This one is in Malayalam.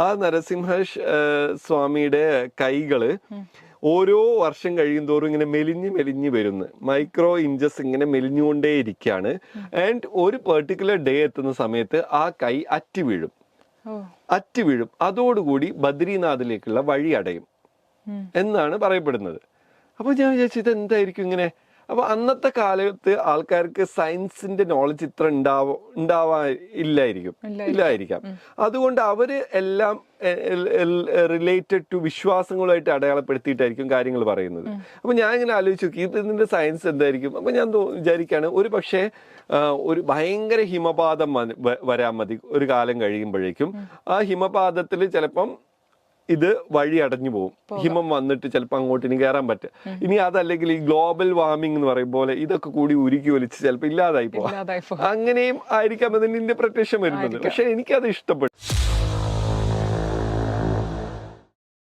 ആ നരസിംഹ സ്വാമിയുടെ കൈകള് ഓരോ വർഷം കഴിയും തോറും ഇങ്ങനെ മെലിഞ്ഞ് വരുന്നു, മൈക്രോ ഇഞ്ചസ് ഇങ്ങനെ മെലിഞ്ഞുകൊണ്ടേ ഇരിക്കുകയാണ്. ആൻഡ് ഒരു പെർട്ടിക്കുലർ ഡേ എത്തുന്ന സമയത്ത് ആ കൈ അറ്റു വീഴും. അതോടുകൂടി ബദ്രീനാഥിലേക്കുള്ള വഴി അടയും എന്നാണ് പറയപ്പെടുന്നത്. അപ്പൊ ഞാൻ വിചാരിച്ചു ഇത് എന്തായിരിക്കും ഇങ്ങനെ. അപ്പൊ അന്നത്തെ കാലത്ത് ആൾക്കാർക്ക് സയൻസിന്റെ നോളജ് ഇത്ര ഇല്ലായിരിക്കാം. അതുകൊണ്ട് അവര് എല്ലാം റിലേറ്റഡ് ടു വിശ്വാസങ്ങളുമായിട്ട് അടയാളപ്പെടുത്തിയിട്ടായിരിക്കും കാര്യങ്ങൾ പറയുന്നത്. അപ്പൊ ഞാൻ ഇങ്ങനെ ആലോചിച്ചു നോക്കി ഇതിന്റെ സയൻസ് എന്തായിരിക്കും. അപ്പൊ ഞാൻ വിചാരിക്കുകയാണ് ഒരു പക്ഷേ ഒരു ഭയങ്കര ഹിമപാതം വരാൻ മതി ഒരു കാലം കഴിയുമ്പോഴേക്കും. ആ ഹിമപാതത്തിൽ ചിലപ്പം ഇത് വഴി അടഞ്ഞു പോകും, ഹിമം വന്നിട്ട് ചിലപ്പോൾ അങ്ങോട്ട് ഇനി കയറാൻ പറ്റും. ഇനി അതല്ലെങ്കിൽ ഈ ഗ്ലോബൽ വാർമിംഗ് എന്ന് പറയും പോലെ ഇതൊക്കെ കൂടി ഉരുക്കി ഒലിച്ച് ചിലപ്പോൾ ഇല്ലാതായി പോവാം. അങ്ങനെയും ആയിരിക്കാം അതിന്റെ ഇന്റർപ്രിട്ടേഷൻ വരുന്നത്. പക്ഷെ എനിക്കത് ഇഷ്ടപ്പെട്ടു.